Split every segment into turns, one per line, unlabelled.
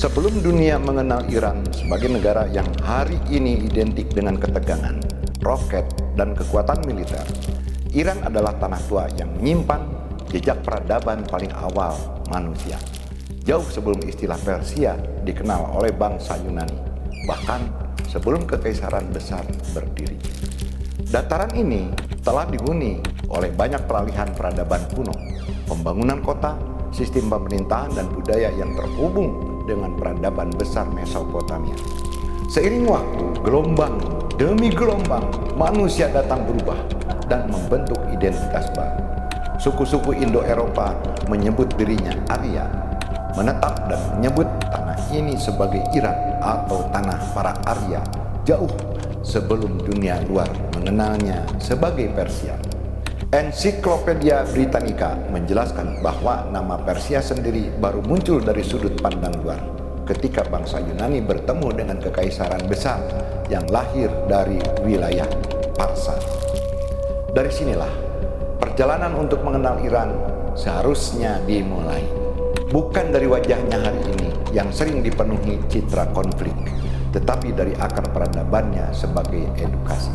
Sebelum dunia mengenal Iran sebagai negara yang hari ini identik dengan ketegangan, roket, dan kekuatan militer, Iran adalah tanah tua yang menyimpan jejak peradaban paling awal manusia. Jauh sebelum istilah Persia dikenal oleh bangsa Yunani, bahkan sebelum kekaisaran besar berdiri. Dataran ini telah dihuni oleh banyak peralihan peradaban kuno, pembangunan kota, sistem pemerintahan dan budaya yang terhubung dengan peradaban besar Mesopotamia. Seiring waktu, gelombang demi gelombang, manusia datang berubah dan membentuk identitas baru. Suku-suku Indo-Eropa menyebut dirinya Arya, menetap dan menyebut tanah ini sebagai Iran atau tanah para Arya jauh sebelum dunia luar mengenalnya sebagai Persia. Ensiklopedia Britannica menjelaskan bahwa nama Persia sendiri baru muncul dari sudut pandang luar ketika bangsa Yunani bertemu dengan kekaisaran besar yang lahir dari wilayah Parsa. Dari sinilah perjalanan untuk mengenal Iran seharusnya dimulai. Bukan dari wajahnya hari ini yang sering dipenuhi citra konflik, tetapi dari akar peradabannya sebagai edukasi.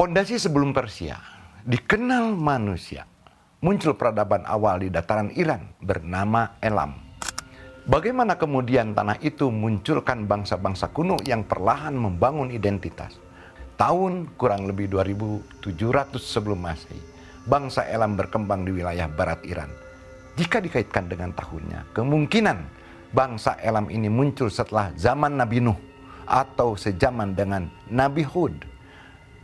Pondasi sebelum Persia, dikenal manusia. Muncul peradaban awal di dataran Iran bernama Elam. Bagaimana kemudian tanah itu munculkan bangsa-bangsa kuno yang perlahan membangun identitas? Tahun kurang lebih 2700 sebelum Masehi, bangsa Elam berkembang di wilayah barat Iran. Jika dikaitkan dengan tahunnya, kemungkinan bangsa Elam ini muncul setelah zaman Nabi Nuh atau sejaman dengan Nabi Hud.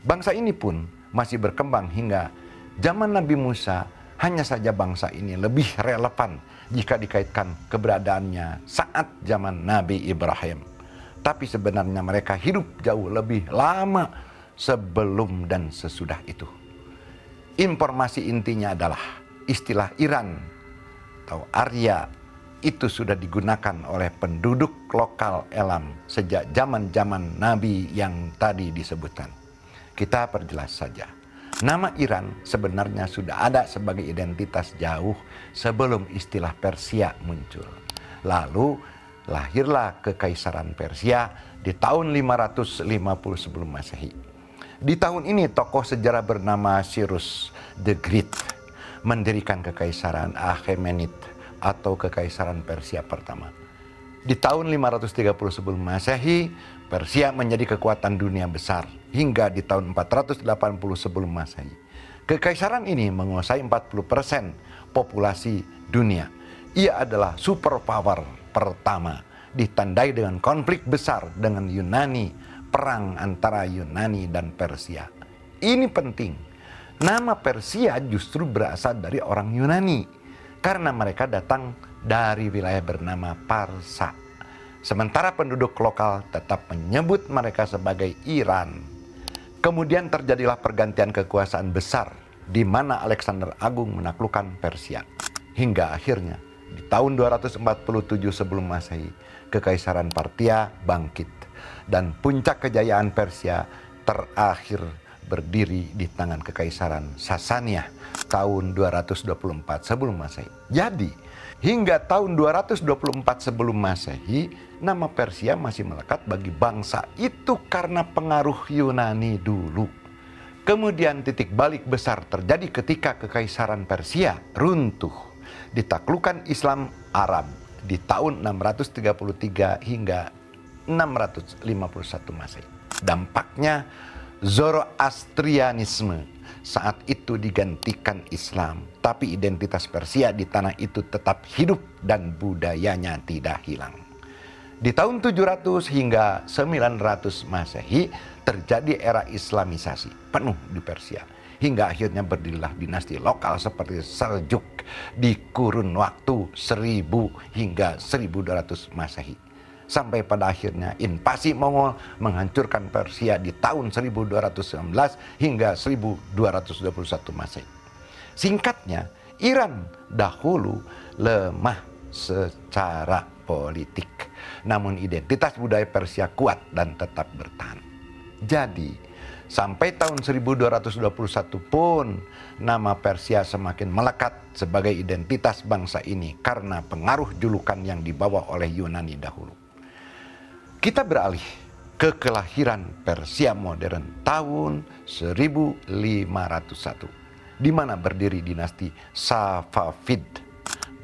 Bangsa ini pun masih berkembang hingga zaman Nabi Musa, hanya saja bangsa ini lebih relevan jika dikaitkan keberadaannya saat zaman Nabi Ibrahim. Tapi sebenarnya mereka hidup jauh lebih lama sebelum dan sesudah itu. Informasi intinya adalah istilah Iran atau Arya itu sudah digunakan oleh penduduk lokal Elam sejak zaman-zaman Nabi yang tadi disebutkan. Kita perjelas saja. Nama Iran sebenarnya sudah ada sebagai identitas jauh sebelum istilah Persia muncul. Lalu lahirlah Kekaisaran Persia di tahun 550 sebelum Masehi. Di tahun ini tokoh sejarah bernama Cyrus the Great mendirikan Kekaisaran Achaemenid atau Kekaisaran Persia pertama. Di tahun 530 sebelum Masehi, Persia menjadi kekuatan dunia besar hingga di tahun 480 sebelum Masehi. Kekaisaran ini menguasai 40% populasi dunia. Ia adalah superpower pertama, ditandai dengan konflik besar dengan Yunani, perang antara Yunani dan Persia. Ini penting. Nama Persia justru berasal dari orang Yunani karena mereka datang dari wilayah bernama Parsa. Sementara penduduk lokal tetap menyebut mereka sebagai Iran. Kemudian terjadilah pergantian kekuasaan besar di mana Alexander Agung menaklukkan Persia. Hingga akhirnya di tahun 247 sebelum Masehi, Kekaisaran Parthia bangkit. Dan puncak kejayaan Persia terakhir berdiri di tangan Kekaisaran Sasania tahun 224 sebelum Masehi. Jadi, hingga tahun 224 sebelum Masehi, nama Persia masih melekat bagi bangsa itu karena pengaruh Yunani dulu. Kemudian titik balik besar terjadi ketika Kekaisaran Persia runtuh. Ditaklukkan Islam Arab di tahun 633 hingga 651 Masehi. Dampaknya Zoroastrianisme saat itu digantikan Islam, tapi identitas Persia di tanah itu tetap hidup dan budayanya tidak hilang. Di tahun 700 hingga 900 Masehi terjadi era Islamisasi penuh di Persia, hingga akhirnya berdirilah dinasti lokal seperti Seljuk di kurun waktu 1000 hingga 1200 Masehi. Sampai pada akhirnya invasi Mongol menghancurkan Persia di tahun 1219 hingga 1221 Masehi. Singkatnya, Iran dahulu lemah secara politik, namun identitas budaya Persia kuat dan tetap bertahan. Jadi, Sampai tahun 1221 pun nama Persia semakin melekat sebagai identitas bangsa ini karena pengaruh julukan yang dibawa oleh Yunani dahulu. Kita beralih ke kelahiran Persia modern tahun 1501, di mana berdiri dinasti Safavid.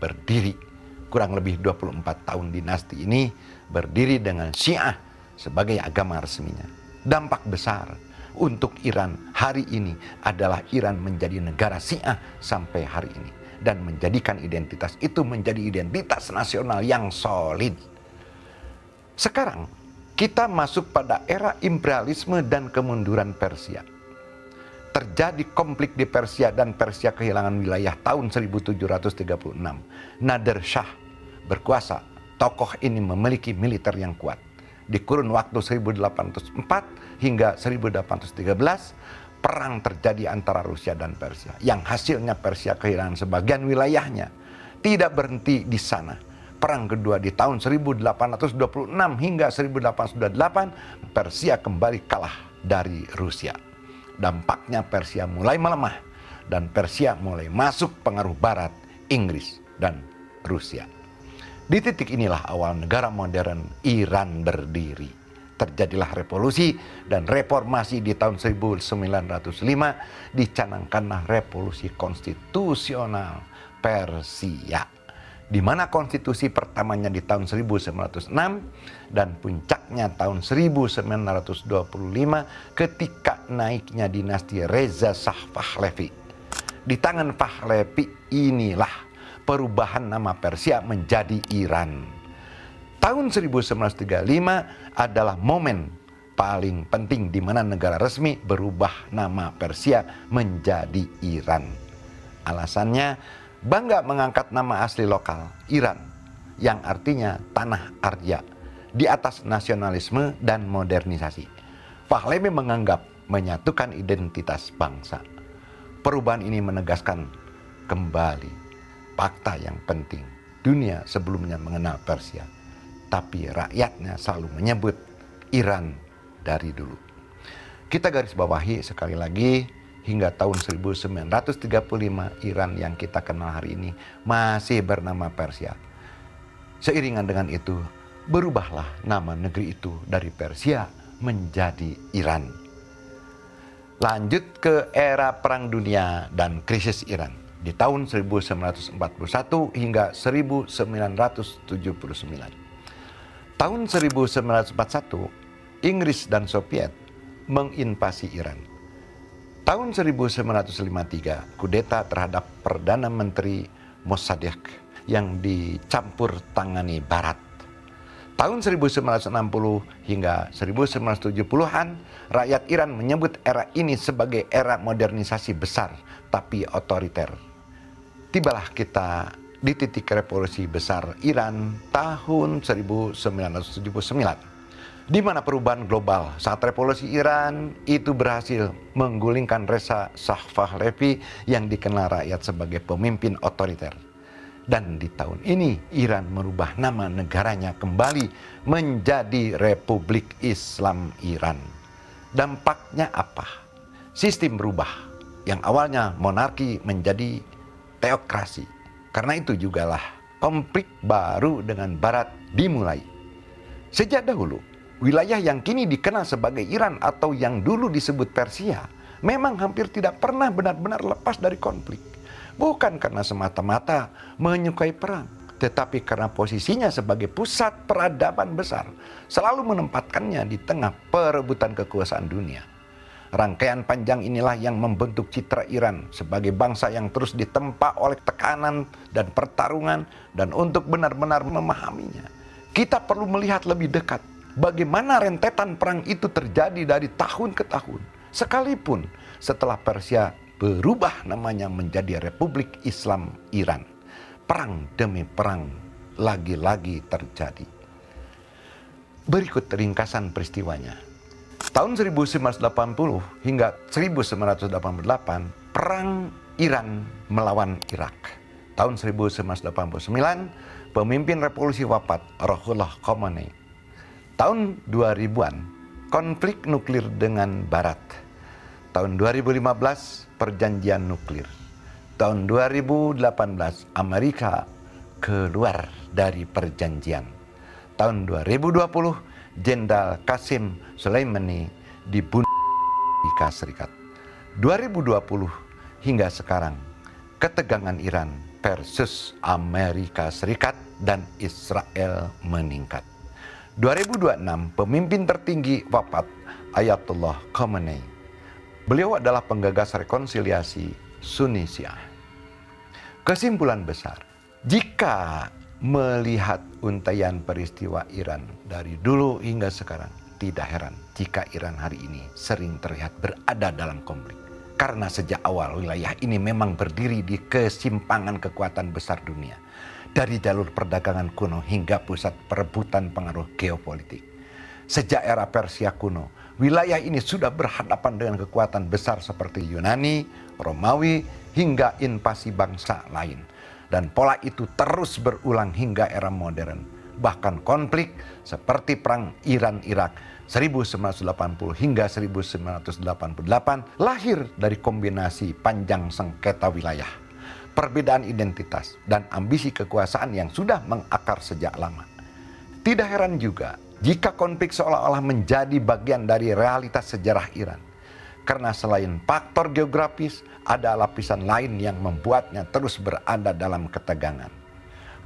Berdiri kurang lebih 24 tahun dinasti ini berdiri dengan Syiah sebagai agama resminya. Dampak besar untuk Iran hari ini adalah Iran menjadi negara Syiah sampai hari ini dan menjadikan identitas itu menjadi identitas nasional yang solid. Sekarang kita masuk pada era imperialisme dan kemunduran Persia. Terjadi konflik di Persia dan Persia kehilangan wilayah tahun 1736. Nader Shah berkuasa. Tokoh ini memiliki militer yang kuat. Di kurun waktu 1804 hingga 1813, perang terjadi antara Rusia dan Persia. Yang hasilnya Persia kehilangan sebagian wilayahnya. Tidak berhenti di sana. Perang kedua di tahun 1826 hingga 1828, Persia kembali kalah dari Rusia. Dampaknya Persia mulai melemah dan Persia mulai masuk pengaruh Barat, Inggris, dan Rusia. Di titik inilah awal negara modern Iran berdiri. Terjadilah revolusi dan reformasi di tahun 1905, dicanangkanlah revolusi konstitusional Persia, di mana konstitusi pertamanya di tahun 1906 dan puncaknya tahun 1925 ketika naiknya dinasti Reza Shah Pahlavi. Di tangan Pahlavi inilah perubahan nama Persia menjadi Iran. Tahun 1935 adalah momen paling penting di mana negara resmi berubah nama Persia menjadi Iran. Alasannya, bangga mengangkat nama asli lokal, Iran, yang artinya tanah Arya, di atas nasionalisme dan modernisasi. Pahlavi menganggap menyatukan identitas bangsa. Perubahan ini menegaskan kembali fakta yang penting. Dunia sebelumnya mengenal Persia, tapi rakyatnya selalu menyebut Iran dari dulu. Kita garis bawahi sekali lagi, hingga tahun 1935 Iran yang kita kenal hari ini masih bernama Persia. Seiringan dengan itu, berubahlah nama negeri itu dari Persia menjadi Iran. Lanjut ke era Perang Dunia dan krisis Iran di tahun 1941 hingga 1979. Tahun 1941, Inggris dan Soviet menginvasi Iran. Tahun 1953, kudeta terhadap Perdana Menteri Mossadegh yang dicampur tangani Barat. Tahun 1960 hingga 1970-an, rakyat Iran menyebut era ini sebagai era modernisasi besar tapi otoriter. Tibalah kita di titik revolusi besar Iran tahun 1979, di mana perubahan global saat revolusi Iran itu berhasil menggulingkan Reza Shah Pahlavi yang dikenal rakyat sebagai pemimpin otoriter. Dan di tahun ini Iran merubah nama negaranya kembali menjadi Republik Islam Iran. Dampaknya apa? Sistem berubah, yang awalnya monarki menjadi teokrasi. Karena itu jugalah konflik baru dengan Barat dimulai. Sejak dahulu, wilayah yang kini dikenal sebagai Iran atau yang dulu disebut Persia memang hampir tidak pernah benar-benar lepas dari konflik. Bukan karena semata-mata menyukai perang, tetapi karena posisinya sebagai pusat peradaban besar selalu menempatkannya di tengah perebutan kekuasaan dunia. Rangkaian panjang inilah yang membentuk citra Iran sebagai bangsa yang terus ditempa oleh tekanan dan pertarungan, dan untuk benar-benar memahaminya, kita perlu melihat lebih dekat bagaimana rentetan perang itu terjadi dari tahun ke tahun. Sekalipun setelah Persia berubah namanya menjadi Republik Islam Iran, perang demi perang lagi-lagi terjadi. Berikut ringkasan peristiwanya. Tahun 1980 hingga 1988, perang Iran melawan Irak. Tahun 1989, pemimpin revolusi wafat, Ruhollah Khomeini. Tahun 2000-an, konflik nuklir dengan Barat. Tahun 2015 perjanjian nuklir. Tahun 2018 Amerika keluar dari perjanjian. Tahun 2020 Jenderal Qasim Soleimani dibunuh di Amerika Serikat. 2020 hingga sekarang ketegangan Iran versus Amerika Serikat dan Israel meningkat. 2026 pemimpin tertinggi wafat, Ayatollah Khamenei. Beliau adalah penggagas rekonsiliasi Sunni Syiah. Kesimpulan besar, jika melihat untaian peristiwa Iran dari dulu hingga sekarang, tidak heran jika Iran hari ini sering terlihat berada dalam konflik. Karena sejak awal wilayah ini memang berdiri di kesimpangan kekuatan besar dunia. Dari jalur perdagangan kuno hingga pusat perebutan pengaruh geopolitik. Sejak era Persia kuno, wilayah ini sudah berhadapan dengan kekuatan besar seperti Yunani, Romawi, hingga invasi bangsa lain. Dan pola itu terus berulang hingga era modern. Bahkan konflik seperti perang Iran-Irak 1980 hingga 1988 lahir dari kombinasi panjang sengketa wilayah, perbedaan identitas, dan ambisi kekuasaan yang sudah mengakar sejak lama. Tidak heran juga jika konflik seolah-olah menjadi bagian dari realitas sejarah Iran. Karena selain faktor geografis, ada lapisan lain yang membuatnya terus berada dalam ketegangan.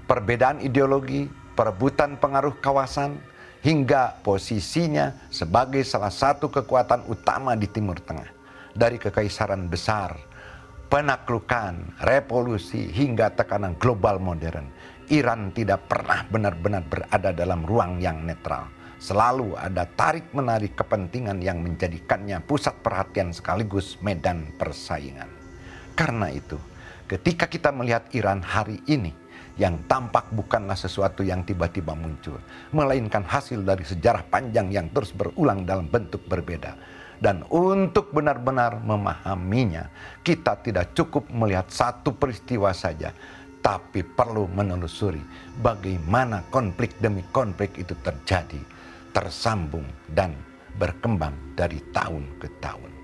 Perbedaan ideologi, perebutan pengaruh kawasan, hingga posisinya sebagai salah satu kekuatan utama di Timur Tengah. Dari kekaisaran besar, penaklukan, revolusi, hingga tekanan global modern, Iran tidak pernah benar-benar berada dalam ruang yang netral. Selalu ada tarik-menarik kepentingan yang menjadikannya pusat perhatian sekaligus medan persaingan. Karena itu, ketika kita melihat Iran hari ini, yang tampak bukanlah sesuatu yang tiba-tiba muncul, melainkan hasil dari sejarah panjang yang terus berulang dalam bentuk berbeda. Dan untuk benar-benar memahaminya, kita tidak cukup melihat satu peristiwa saja, tapi perlu menelusuri bagaimana konflik demi konflik itu terjadi, tersambung dan berkembang dari tahun ke tahun.